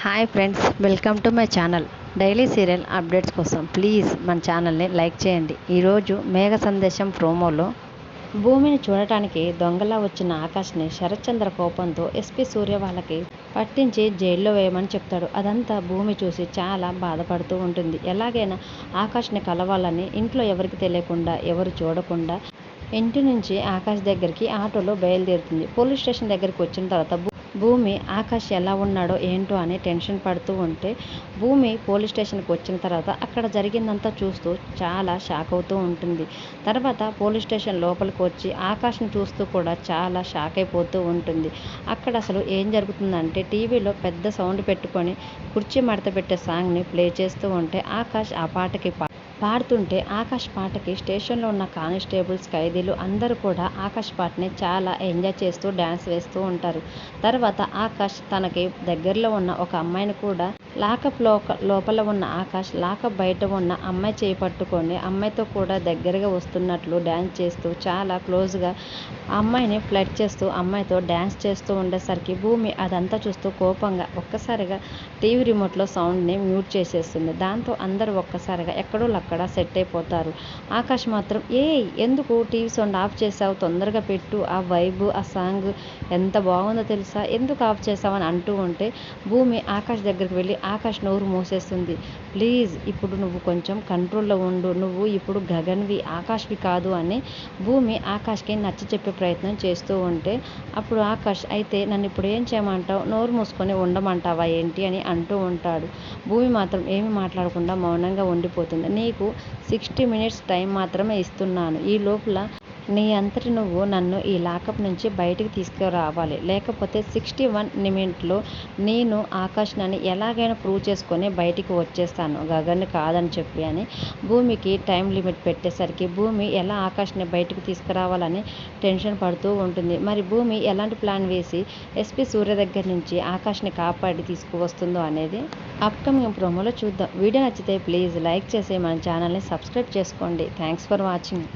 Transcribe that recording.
Hi friends, welcome to my channel. Daily serial updates కోసం please మన ఛానల్ని like చేయండి. ఈరోజు మేఘ సందేశం ప్రోమోలో భూమిని చూడటానికి దొంగలా వచ్చిన ఆకాష్ని శరత్చంద్ర కోపంతో ఎస్పీ సూర్య వాళ్ళకి పట్టించి జైల్లో వేయమని చెప్తాడు. అదంతా భూమి చూసి చాలా బాధపడుతూ ఉంటుంది. ఎలాగైనా ఆకాష్ని కలవాలని ఇంట్లో ఎవరికి తెలియకుండా, ఎవరు చూడకుండా ఇంటి నుంచి ఆకాష్ దగ్గరికి ఆటోలో బయలుదేరుతుంది. పోలీస్ స్టేషన్ దగ్గరికి వచ్చిన తర్వాత భూమి ఆకాష్ ఎలా ఉన్నాడో ఏంటో అని టెన్షన్ పడుతూ ఉంటే, భూమి పోలీస్ స్టేషన్కి వచ్చిన తర్వాత అక్కడ జరిగిందంతా చూస్తూ చాలా షాక్ అవుతూ ఉంటుంది. తర్వాత పోలీస్ స్టేషన్ లోపలికి వచ్చి ఆకాష్ని చూస్తూ కూడా చాలా షాక్ అయిపోతూ ఉంటుంది. అక్కడ అసలు ఏం జరుగుతుందంటే, టీవీలో పెద్ద సౌండ్ పెట్టుకొని కుర్చీ మడత పెట్టే సాంగ్ని ప్లే చేస్తూ ఉంటే ఆకాష్ ఆ పాటకి పాడుతుంటే, ఆకాష్ పాటకి స్టేషన్లో ఉన్న కానిస్టేబుల్స్, ఖైదీలు అందరూ కూడా ఆకాష్ పాటని చాలా ఎంజాయ్ చేస్తూ డ్యాన్స్ వేస్తూ ఉంటారు. తర్వాత ఆకాష్ తనకి దగ్గరలో ఉన్న ఒక అమ్మాయిని కూడా లాకప్ లోపల ఉన్న ఆకాష్ లాకప్ బయట ఉన్న అమ్మాయి చేయి పట్టుకొని అమ్మాయితో కూడా దగ్గరగా వస్తున్నట్లు డ్యాన్స్ చేస్తూ చాలా క్లోజ్గా అమ్మాయిని ఫ్లర్ట్ చేస్తూ అమ్మాయితో డ్యాన్స్ చేస్తూ ఉండేసరికి భూమి అదంతా చూస్తూ కోపంగా ఒక్కసారిగా టీవీ రిమోట్లో సౌండ్ని మ్యూట్ చేసేస్తుంది. దాంతో అందరూ ఒక్కసారిగా ఎక్కడో అక్కడ సెట్ అయిపోతారు. ఆకాష్ మాత్రం ఎందుకు టీవీ సౌండ్ ఆఫ్ చేసావు, తొందరగా పెట్టు, ఆ వైబ్ ఆ సాంగ్ ఎంత బాగుందో తెలుసా, ఎందుకు ఆఫ్ చేసావని అంటూ ఉంటే భూమి ఆకాష్ దగ్గరికి వెళ్ళి ఆకాష్ నోరు మూసేస్తుంది. ప్లీజ్ ఇప్పుడు నువ్వు కొంచెం కంట్రోల్లో ఉండు, నువ్వు ఇప్పుడు గగన్వి ఆకాష్వి కాదు అని భూమి ఆకాష్కి నచ్చ చెప్పే ప్రయత్నం చేస్తూ ఉంటే, అప్పుడు ఆకాష్ అయితే నన్ను ఇప్పుడు ఏం చేయమంటావు, నోరు మూసుకొని ఉండమంటావా ఏంటి అని అంటూ ఉంటాడు. భూమి మాత్రం ఏమి మాట్లాడకుండా మౌనంగా ఉండిపోతుంది. నీకు 60 మినిట్స్ టైం మాత్రమే ఇస్తున్నాను. ఈ లోపల నీ అంతటి నువ్వు నన్ను ఈ లాకప్ నుంచి బయటికి తీసుకురావాలి, లేకపోతే 61 నిమిట్లో నేను ఆకాష్ని ఎలాగైనా ప్రూవ్ చేసుకొని బయటికి వచ్చేస్తాను, గగన్ కాదని చెప్పి అని భూమికి టైం లిమిట్ పెట్టేసరికి భూమి ఎలా ఆకాష్ని బయటికి తీసుకురావాలని టెన్షన్ పడుతూ ఉంటుంది. మరి భూమి ఎలాంటి ప్లాన్ వేసి ఎస్పీ సూర్య దగ్గర నుంచి ఆకాష్ని కాపాడి తీసుకువస్తుందో అనేది అప్కమింగ్ ప్రోమోలో చూద్దాం. వీడియో నచ్చితే ప్లీజ్ లైక్ చేసి మన ఛానల్ని సబ్స్క్రైబ్ చేసుకోండి. Thanks for watching.